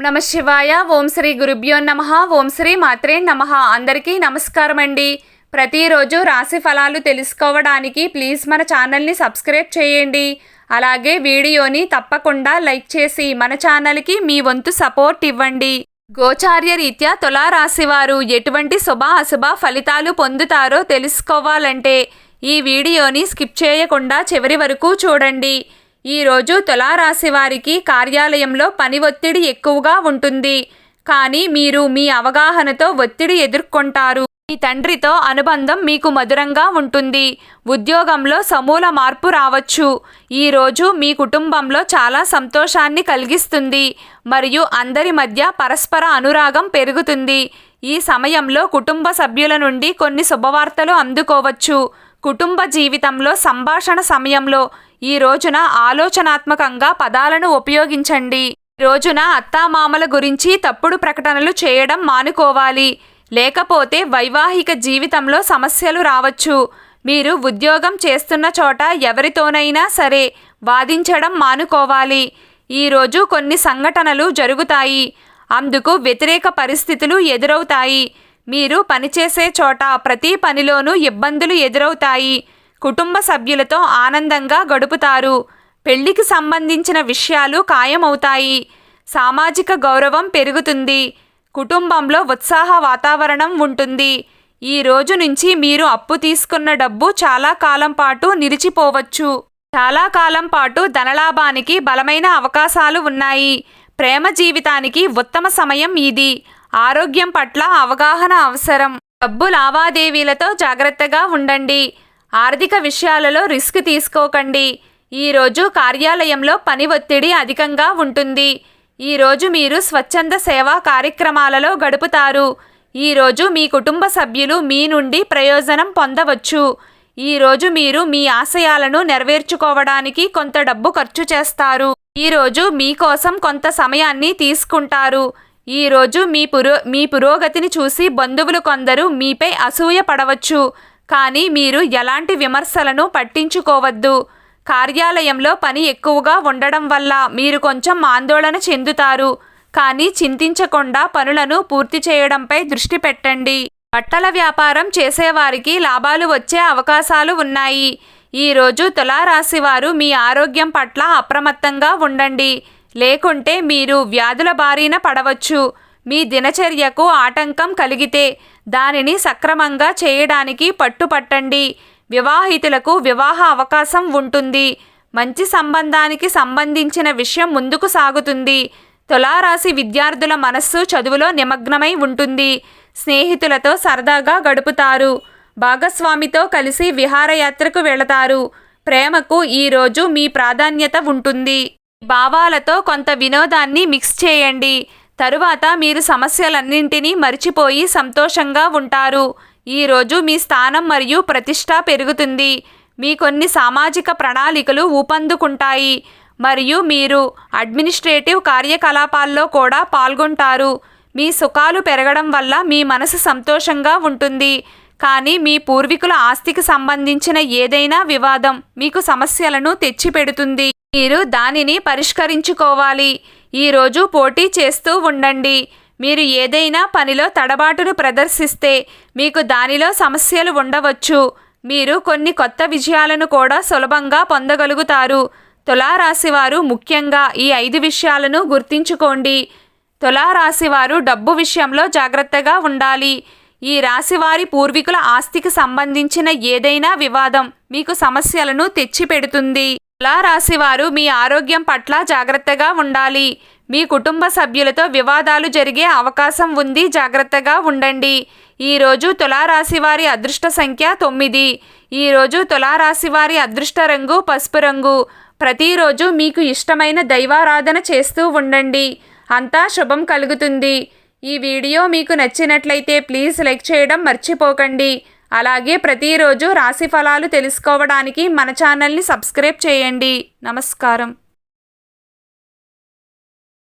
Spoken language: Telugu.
నమ శివాయ. ఓం శ్రీ గురుభ్యో నమః. ఓం శ్రీ మాత్రే నమః. అందరికీ నమస్కారం అండి. ప్రతిరోజు రాశి ఫలాలు తెలుసుకోవడానికి ప్లీజ్ మన ఛానల్ని సబ్స్క్రైబ్ చేయండి. అలాగే వీడియోని తప్పకుండా లైక్ చేసి మన ఛానల్కి మీ వంతు సపోర్ట్ ఇవ్వండి. గోచార్య రీత్యా తులారాశి వారు ఎటువంటి శుభ అశుభ ఫలితాలు పొందుతారో తెలుసుకోవాలంటే ఈ వీడియోని స్కిప్ చేయకుండా చివరి వరకు చూడండి. ఈరోజు తులారాశి వారికి కార్యాలయంలో పని ఒత్తిడి ఎక్కువగా ఉంటుంది. కానీ మీరు మీ అవగాహనతో ఒత్తిడి ఎదుర్కొంటారు. మీ తండ్రితో అనుబంధం మీకు మధురంగా ఉంటుంది. ఉద్యోగంలో సమూల మార్పు రావచ్చు. ఈరోజు మీ కుటుంబంలో చాలా సంతోషాన్ని కలిగిస్తుంది మరియు అందరి మధ్య పరస్పర అనురాగం పెరుగుతుంది. ఈ సమయంలో కుటుంబ సభ్యుల నుండి కొన్ని శుభవార్తలు అందుకోవచ్చు. కుటుంబ జీవితంలో సంభాషణ సమయంలో ఈ రోజున ఆలోచనాత్మకంగా పదాలను ఉపయోగించండి. ఈ రోజున అత్తామామల గురించి తప్పుడు ప్రకటనలు చేయడం మానుకోవాలి. లేకపోతే వైవాహిక జీవితంలో సమస్యలు రావచ్చు. మీరు ఉద్యోగం చేస్తున్న చోట ఎవరితోనైనా సరే వాదించడం మానుకోవాలి. ఈరోజు కొన్ని సంఘటనలు జరుగుతాయి. అందుకు వ్యతిరేక పరిస్థితులు ఎదురవుతాయి. మీరు పనిచేసే చోట ప్రతి పనిలోనూ ఇబ్బందులు ఎదురవుతాయి. కుటుంబ సభ్యులతో ఆనందంగా గడుపుతారు. పెళ్లికి సంబంధించిన విషయాలు ఖాయమవుతాయి. సామాజిక గౌరవం పెరుగుతుంది. కుటుంబంలో ఉత్సాహ వాతావరణం ఉంటుంది. ఈ రోజు నుంచి మీరు అప్పు తీసుకున్న డబ్బు చాలా కాలం పాటు నిలిచిపోవచ్చు. చాలా కాలం పాటు ధనలాభానికి బలమైన అవకాశాలు ఉన్నాయి. ప్రేమ జీవితానికి ఉత్తమ సమయం ఇది. ఆరోగ్యం పట్ల అవగాహన అవసరం. డబ్బు లావాదేవీలతో జాగ్రత్తగా ఉండండి. ఆర్థిక విషయాలలో రిస్క్ తీసుకోకండి. ఈరోజు కార్యాలయంలో పని ఒత్తిడి అధికంగా ఉంటుంది. ఈరోజు మీరు స్వచ్ఛంద సేవా కార్యక్రమాలలో గడుపుతారు. ఈరోజు మీ కుటుంబ సభ్యులు మీ నుండి ప్రయోజనం పొందవచ్చు. ఈరోజు మీరు మీ ఆశయాలను నెరవేర్చుకోవడానికి కొంత డబ్బు ఖర్చు చేస్తారు. ఈరోజు మీకోసం కొంత సమయాన్ని తీసుకుంటారు. ఈరోజు మీ పురోగతిని చూసి బంధువులు కొందరు మీపై అసూయ పడవచ్చు. కానీ మీరు ఎలాంటి విమర్శలను పట్టించుకోవద్దు. కార్యాలయంలో పని ఎక్కువగా ఉండడం వల్ల మీరు కొంచెం ఆందోళన చెందుతారు. కానీ చింతించకుండా పనులను పూర్తి చేయడంపై దృష్టి పెట్టండి. బట్టల వ్యాపారం చేసేవారికి లాభాలు వచ్చే అవకాశాలు ఉన్నాయి. ఈరోజు తులారాశి వారు మీ ఆరోగ్యం పట్ల అప్రమత్తంగా ఉండండి. లేకుంటే మీరు వ్యాధుల బారిన పడవచ్చు. మీ దినచర్యకు ఆటంకం కలిగితే దానిని సక్రమంగా చేయడానికి పట్టుపట్టండి. వివాహితులకు వివాహ అవకాశం ఉంటుంది. మంచి సంబంధానికి సంబంధించిన విషయం ముందుకు సాగుతుంది. తులారాశి విద్యార్థుల మనస్సు చదువులో నిమగ్నమై ఉంటుంది. స్నేహితులతో సరదాగా గడుపుతారు. భాగస్వామితో కలిసి విహారయాత్రకు వెళతారు. ప్రేమకు ఈరోజు మీ ప్రాధాన్యత ఉంటుంది. భావాలతో కొంత వినోదాన్ని మిక్స్ చేయండి. తరువాత మీరు సమస్యలన్నింటినీ మర్చిపోయి సంతోషంగా ఉంటారు. ఈరోజు మీ స్థానం మరియు ప్రతిష్ట పెరుగుతుంది. మీ కొన్ని సామాజిక ప్రణాళికలు ఊపందుకుంటాయి మరియు మీరు అడ్మినిస్ట్రేటివ్ కార్యకలాపాల్లో కూడా పాల్గొంటారు. మీ సుఖాలు పెరగడం వల్ల మీ మనసు సంతోషంగా ఉంటుంది. కానీ మీ పూర్వీకుల ఆస్తికి సంబంధించిన ఏదైనా వివాదం మీకు సమస్యలను తెచ్చిపెడుతుంది. మీరు దానిని పరిష్కరించుకోవాలి. ఈరోజు పోటీ చేస్తూ ఉండండి. మీరు ఏదైనా పనిలో తడబాటును ప్రదర్శిస్తే మీకు దానిలో సమస్యలు ఉండవచ్చు. మీరు కొన్ని కొత్త విజయాలను కూడా సులభంగా పొందగలుగుతారు. తులారాశివారు ముఖ్యంగా ఈ 5 విషయాలను గుర్తుంచుకోండి. తులారాశివారు డబ్బు విషయంలో జాగ్రత్తగా ఉండాలి. ఈ రాశివారి పూర్వీకుల ఆస్తికి సంబంధించిన ఏదైనా వివాదం మీకు సమస్యలను తెచ్చిపెడుతుంది. తులారాశివారు మీ ఆరోగ్యం పట్ల జాగ్రత్తగా ఉండాలి. మీ కుటుంబ సభ్యులతో వివాదాలు జరిగే అవకాశం ఉంది. జాగ్రత్తగా ఉండండి. ఈరోజు తులారాశివారి అదృష్ట సంఖ్య 9. ఈరోజు తులారాశివారి అదృష్ట రంగు పసుపు రంగు. ప్రతిరోజు మీకు ఇష్టమైన దైవారాధన చేస్తూ ఉండండి. అంతా శుభం కలుగుతుంది. ఈ వీడియో మీకు నచ్చినట్లయితే ప్లీజ్ లైక్ చేయడం మర్చిపోకండి. అలాగే ప్రతిరోజు రాశి ఫలాలు తెలుసుకోవడానికి మన ఛానల్ని సబ్స్క్రైబ్ చేయండి. నమస్కారం.